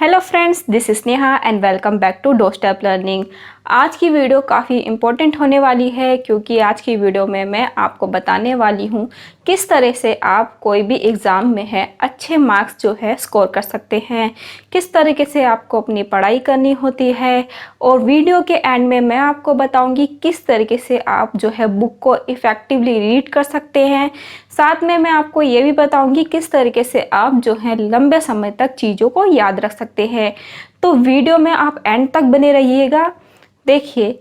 Hello friends, this is Neha and welcome back to doorstep learning. आज की video काफ़ी important होने वाली है क्योंकि आज की वीडियो में मैं आपको बताने वाली हूँ किस तरह से आप कोई भी एग्ज़ाम में है अच्छे मार्क्स जो है स्कोर कर सकते हैं, किस तरीके से आपको अपनी पढ़ाई करनी होती है। और वीडियो के एंड में मैं आपको बताऊंगी किस तरीके से आप जो है बुक को इफ़ेक्टिवली रीड कर सकते हैं। साथ में मैं आपको ये भी बताऊंगी किस तरीके से आप जो है लंबे समय तक चीज़ों को याद रख सकते हैं। तो वीडियो में आप एंड तक बने रहिएगा। देखिए,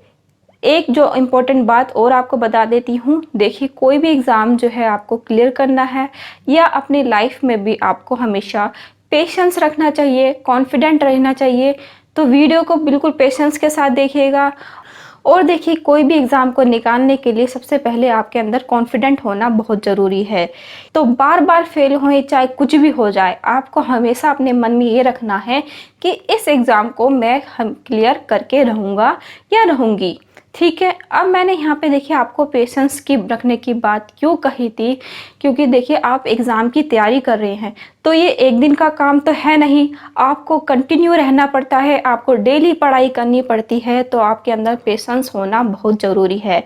एक जो इम्पोर्टेंट बात और आपको बता देती हूँ। देखिए, कोई भी एग्ज़ाम जो है आपको क्लियर करना है या अपनी लाइफ में भी आपको हमेशा पेशेंस रखना चाहिए, कॉन्फिडेंट रहना चाहिए। तो वीडियो को बिल्कुल पेशेंस के साथ देखिएगा। और देखिए, कोई भी एग्ज़ाम को निकालने के लिए सबसे पहले आपके अंदर कॉन्फिडेंट होना बहुत ज़रूरी है। तो बार बार फेल होए चाहे कुछ भी हो जाए, आपको हमेशा अपने मन में ये रखना है कि इस एग्ज़ाम को मैं हम क्लियर करके रहूँगा या रहूँगी। ठीक है। अब मैंने यहाँ पे देखिए आपको पेशेंस की रखने की बात क्यों कही थी, क्योंकि देखिए आप एग्ज़ाम की तैयारी कर रहे हैं तो ये एक दिन का काम तो है नहीं, आपको कंटिन्यू रहना पड़ता है, आपको डेली पढ़ाई करनी पड़ती है। तो आपके अंदर पेशेंस होना बहुत ज़रूरी है।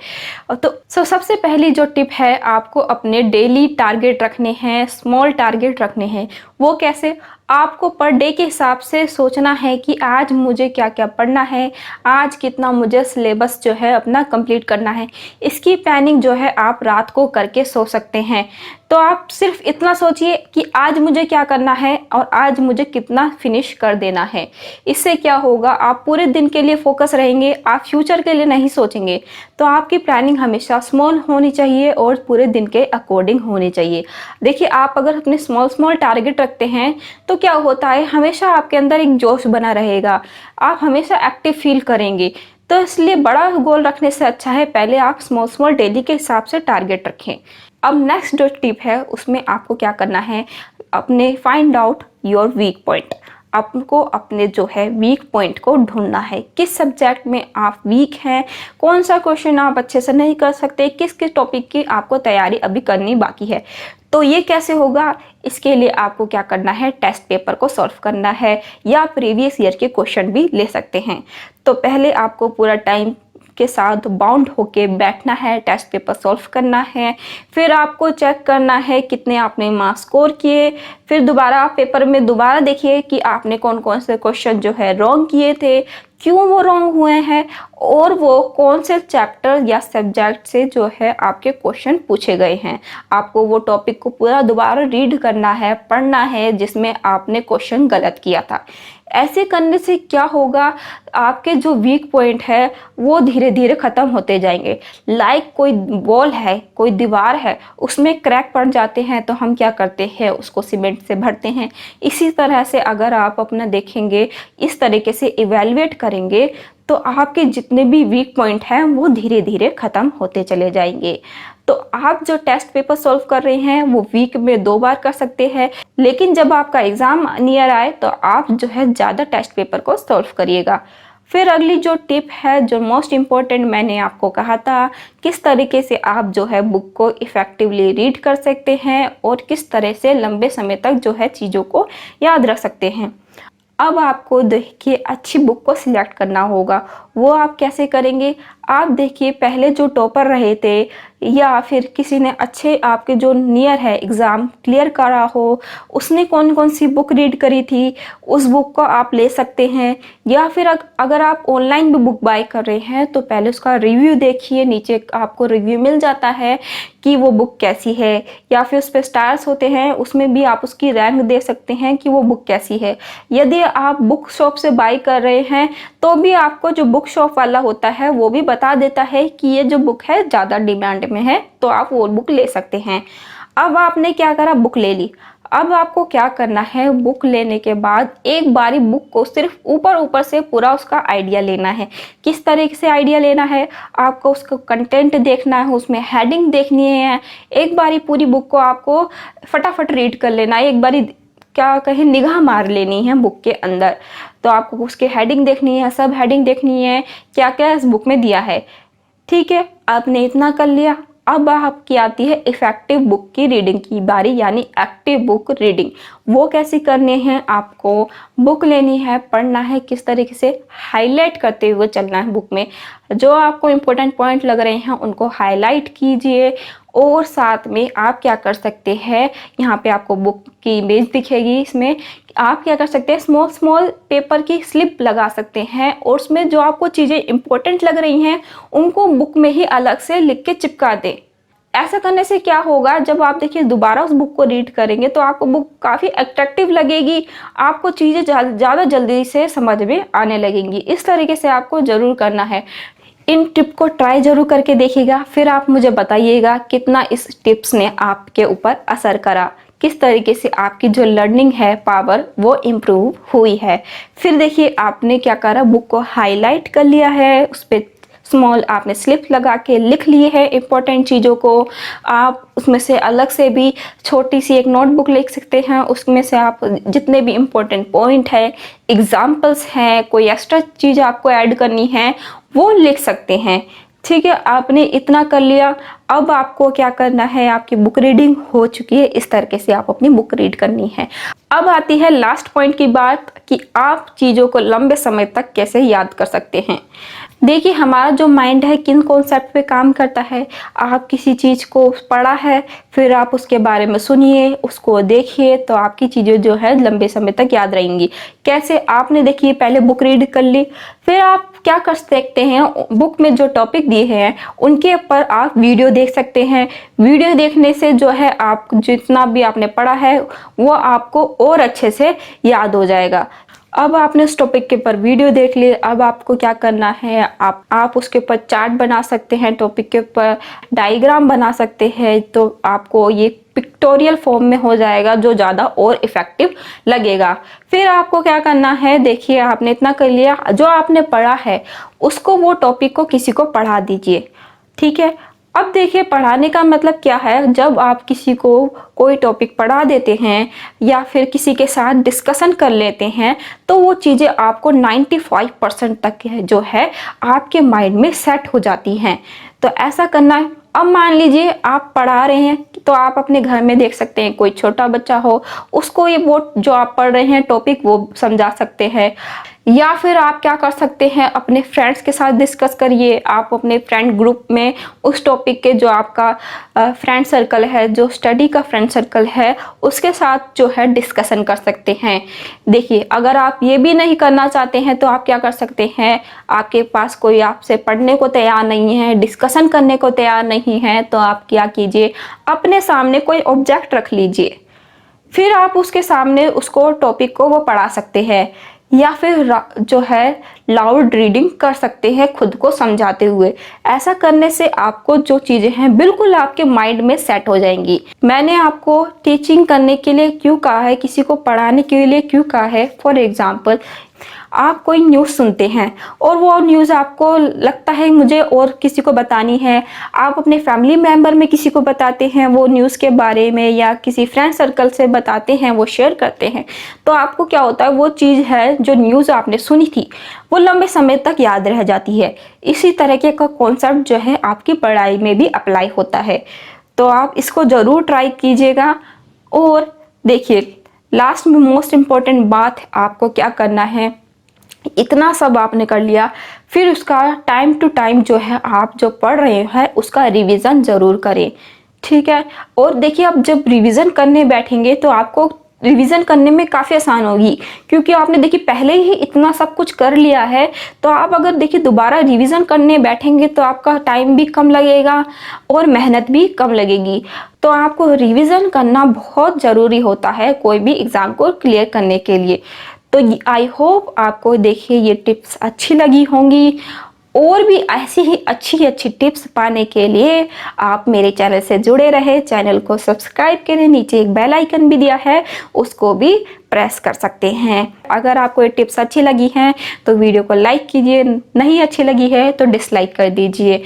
तो सबसे पहली जो टिप है, आपको अपने डेली टारगेट रखने हैं, स्मॉल टारगेट रखने हैं। वो कैसे? आपको पर डे के हिसाब से सोचना है कि आज मुझे क्या क्या पढ़ना है, आज कितना मुझे सिलेबस जो है अपना कंप्लीट करना है। इसकी प्लानिंग जो है आप रात को करके सो सकते हैं। तो आप सिर्फ इतना सोचिए कि आज मुझे क्या करना है और आज मुझे कितना फिनिश कर देना है। इससे क्या होगा, आप पूरे दिन के लिए फोकस रहेंगे, आप फ्यूचर के लिए नहीं सोचेंगे। तो आपकी प्लानिंग हमेशा स्मॉल होनी चाहिए और पूरे दिन के अकॉर्डिंग होनी चाहिए। देखिए, आप अगर अपने स्मॉल स्मॉल टारगेट रखते हैं तो क्या होता है, हमेशा आपके अंदर एक जोश बना रहेगा, आप हमेशा एक्टिव फील करेंगे। तो इसलिए बड़ा गोल रखने से अच्छा है पहले आप स्मॉल स्मॉल डेली के हिसाब से टारगेट रखें। अब नेक्स्ट जो टिप है उसमें आपको क्या करना है, अपने find out your weak point. आपको अपने जो है वीक पॉइंट को ढूंढना है, किस सब्जेक्ट में आप वीक हैं, कौन सा क्वेश्चन आप अच्छे से नहीं कर सकते, किस किस टॉपिक की आपको तैयारी अभी करनी बाकी है। तो ये कैसे होगा, इसके लिए आपको क्या करना है, टेस्ट पेपर को सॉल्व करना है या प्रीवियस ईयर के क्वेश्चन भी ले सकते हैं। तो पहले आपको पूरा टाइम के साथ बाउंड होके बैठना है, टेस्ट पेपर सॉल्व करना है। फिर आपको चेक करना है कितने आपने मार्क्स स्कोर किए। फिर दोबारा आप पेपर में दोबारा देखिए कि आपने कौन कौन से क्वेश्चन जो है रॉन्ग किए थे, क्यों वो रॉन्ग हुए हैं, और वो कौन से चैप्टर या सब्जेक्ट से जो है आपके क्वेश्चन पूछे गए हैं। आपको वो टॉपिक को पूरा दोबारा रीड करना है, पढ़ना है जिसमें आपने क्वेश्चन गलत किया था। ऐसे करने से क्या होगा, आपके जो वीक पॉइंट है वो धीरे धीरे ख़त्म होते जाएंगे। लाइक कोई वॉल है, कोई दीवार है, उसमें क्रैक पड़ जाते हैं तो हम क्या करते हैं, उसको सीमेंट से भरते हैं। इसी तरह से अगर आप अपना देखेंगे, इस तरीके से इवेलुएट करेंगे तो आपके जितने भी वीक पॉइंट हैं वो धीरे धीरे ख़त्म होते चले जाएंगे। तो आप जो टेस्ट पेपर सॉल्व कर रहे हैं वो वीक में 2 बार कर सकते हैं, लेकिन जब आपका एग्ज़ाम नियर आए तो आप जो है ज़्यादा टेस्ट पेपर को सॉल्व करिएगा। फिर अगली जो टिप है, जो मोस्ट इम्पॉर्टेंट, मैंने आपको कहा था किस तरीके से आप जो है बुक को इफ़ेक्टिवली रीड कर सकते हैं और किस तरह से लंबे समय तक जो है चीज़ों को याद रख सकते हैं। अब आपको देखिए अच्छी बुक को सिलेक्ट करना होगा। वो आप कैसे करेंगे, आप देखिए पहले जो टॉपर रहे थे या फिर किसी ने अच्छे आपके जो नियर है एग्ज़ाम क्लियर करा हो, उसने कौन कौन सी बुक रीड करी थी, उस बुक को आप ले सकते हैं। या फिर अगर आप ऑनलाइन भी बुक बाय कर रहे हैं तो पहले उसका रिव्यू देखिए, नीचे आपको रिव्यू मिल जाता है कि वो बुक कैसी है, या फिर उस पर स्टार्स होते हैं, उसमें भी आप उसकी रैंक दे सकते हैं कि वो बुक कैसी है। यदि आप बुक शॉप से बाय कर रहे हैं तो भी आपको जो बुक शॉप वाला होता है वो भी बता देता है कि ये जो बुक है ज़्यादा डिमांड में है, तो आप वो बुक ले सकते हैं। अब आपने क्या करा, बुक ले ली। अब आपको क्या करना है, बुक लेने के बाद एक बारी बुक को सिर्फ ऊपर ऊपर से पूरा उसका आइडिया लेना है। किस तरीके से आइडिया लेना है, आपको उसका कंटेंट देखना है, उसमें हेडिंग देखनी है। एक बारी पूरी बुक को आपको फटाफट रीड कर लेना है, एक बारी क्या कहें निगाह मार लेनी है बुक के अंदर। तो आपको उसके हेडिंग देखनी है, सब हेडिंग देखनी है, क्या क्या इस बुक में दिया है। ठीक है, आपने इतना कर लिया। अब आपकी आती है इफेक्टिव बुक की रीडिंग की बारी, यानी एक्टिव बुक रीडिंग। वो कैसे करने हैं, आपको बुक लेनी है, पढ़ना है, किस तरीके से हाईलाइट करते हुए चलना है बुक में। जो आपको इम्पोर्टेंट पॉइंट लग रहे हैं उनको हाईलाइट कीजिए। और साथ में आप क्या कर सकते हैं, यहाँ पे आपको बुक की इमेज दिखेगी, इसमें आप क्या कर सकते हैं, स्मॉल स्मॉल पेपर की स्लिप लगा सकते हैं और उसमें जो आपको चीज़ें इंपॉर्टेंट लग रही हैं उनको बुक में ही अलग से लिख के चिपका दें। ऐसा करने से क्या होगा, जब आप देखिए दोबारा उस बुक को रीड करेंगे तो आपको बुक काफ़ी अट्रैक्टिव लगेगी, आपको चीज़ें ज़्यादा जल्दी से समझ में आने लगेंगी। इस तरीके से आपको ज़रूर करना है। इन टिप को ट्राई जरूर करके देखिएगा, फिर आप मुझे बताइएगा कितना इस टिप्स ने आपके ऊपर असर करा, किस तरीके से आपकी जो लर्निंग है पावर वो इम्प्रूव हुई है। फिर देखिए आपने क्या करा, बुक को हाईलाइट कर लिया है, उस पर स्मॉल आपने स्लिप लगा के लिख लिए है इंपॉर्टेंट चीज़ों को। आप उसमें से अलग से भी छोटी सी एक नोटबुक लिख सकते हैं, उसमें से आप जितने भी इम्पोर्टेंट पॉइंट है, एग्जाम्पल्स हैं, कोई एक्स्ट्रा चीज़ आपको ऐड करनी है वो लिख सकते हैं। ठीक है, आपने इतना कर लिया। अब आपको क्या करना है, आपकी बुक रीडिंग हो चुकी है, इस तरीके से आप अपनी बुक रीड करनी है। अब आती है लास्ट पॉइंट की बात कि आप चीज़ों को लंबे समय तक कैसे याद कर सकते हैं। देखिए हमारा जो माइंड है किन कॉन्सेप्ट पे काम करता है। आप किसी चीज़ को पढ़ा है, फिर आप उसके बारे में सुनिए, उसको देखिए, तो आपकी चीज़ें जो है लंबे समय तक याद रहेंगी। कैसे, आपने देखिए पहले बुक रीड कर ली, फिर आप क्या कर सकते हैं, बुक में जो टॉपिक दिए हैं उनके ऊपर आप वीडियो देख सकते हैं। वीडियो देखने से जो है आप जितना भी आपने पढ़ा है वो आपको और अच्छे से याद हो जाएगा। अब आपने उस टॉपिक के ऊपर वीडियो देख ली, अब आपको क्या करना है, आप उसके ऊपर चार्ट बना सकते हैं, टॉपिक के ऊपर डायग्राम बना सकते हैं, तो आपको ये पिक्टोरियल फॉर्म में हो जाएगा जो ज़्यादा और इफ़ेक्टिव लगेगा। फिर आपको क्या करना है, देखिए आपने इतना कर लिया, जो आपने पढ़ा है उसको, वो टॉपिक को किसी को पढ़ा दीजिए। ठीक है, अब देखिए पढ़ाने का मतलब क्या है, जब आप किसी को कोई टॉपिक पढ़ा देते हैं या फिर किसी के साथ डिस्कशन कर लेते हैं तो वो चीज़ें आपको 95% तक जो है आपके माइंड में सेट हो जाती हैं। तो ऐसा करना है। अब मान लीजिए आप पढ़ा रहे हैं तो आप अपने घर में देख सकते हैं, कोई छोटा बच्चा हो उसको ये वो जो आप पढ़ रहे हैं टॉपिक वो समझा सकते हैं। या फिर आप क्या कर सकते हैं, अपने फ्रेंड्स के साथ डिस्कस करिए। आप अपने फ्रेंड ग्रुप में उस टॉपिक के जो आपका फ्रेंड सर्कल है, जो स्टडी का फ्रेंड सर्कल है, उसके साथ जो है डिस्कशन कर सकते हैं। देखिए अगर आप ये भी नहीं करना चाहते हैं तो आप क्या कर सकते हैं, आपके पास कोई आपसे पढ़ने को तैयार नहीं है, डिस्कशन करने को तैयार नहीं है, तो आप क्या कीजिए, अपने सामने कोई ऑब्जेक्ट रख लीजिए, फिर आप उसके सामने उसको टॉपिक को वो पढ़ा सकते हैं। या फिर जो है लाउड रीडिंग कर सकते हैं खुद को समझाते हुए। ऐसा करने से आपको जो चीज़ें हैं बिल्कुल आपके माइंड में सेट हो जाएंगी। मैंने आपको टीचिंग करने के लिए क्यों कहा है, किसी को पढ़ाने के लिए क्यों कहा है, फॉर एग्जाम्पल आप कोई न्यूज़ सुनते हैं और वो न्यूज़ आपको लगता है मुझे और किसी को बतानी है, आप अपने फैमिली मेम्बर में किसी को बताते हैं वो न्यूज़ के बारे में, या किसी फ्रेंड सर्कल से बताते हैं, वो शेयर करते हैं, तो आपको क्या होता है, वो चीज़ है जो न्यूज़ आपने सुनी थी वो लंबे समय तक याद रह जाती है। इसी तरीके का कॉन्सेप्ट जो है आपकी पढ़ाई में भी अप्लाई होता है। तो आप इसको ज़रूर ट्राई कीजिएगा। और देखिए लास्ट में मोस्ट इम्पॉर्टेंट बात, आपको क्या करना है, इतना सब आपने कर लिया, फिर उसका टाइम टू टाइम जो है आप जो पढ़ रहे हैं उसका रिवीजन ज़रूर करें। ठीक है, और देखिए आप जब रिवीजन करने बैठेंगे तो आपको रिवीजन करने में काफ़ी आसान होगी, क्योंकि आपने देखिए पहले ही इतना सब कुछ कर लिया है। तो आप अगर देखिए दोबारा रिवीजन करने बैठेंगे तो आपका टाइम भी कम लगेगा और मेहनत भी कम लगेगी। तो आपको रिवीजन करना बहुत ज़रूरी होता है कोई भी एग्ज़ाम को क्लियर करने के लिए। तो आई होप आपको देखिए ये टिप्स अच्छी लगी होंगी, और भी ऐसी ही अच्छी टिप्स पाने के लिए आप मेरे चैनल से जुड़े रहे। चैनल को सब्सक्राइब करें, नीचे एक बेल आइकन भी दिया है उसको भी प्रेस कर सकते हैं। अगर आपको ये टिप्स अच्छी लगी हैं तो वीडियो को लाइक कीजिए, नहीं अच्छी लगी है तो डिसलाइक कर दीजिए।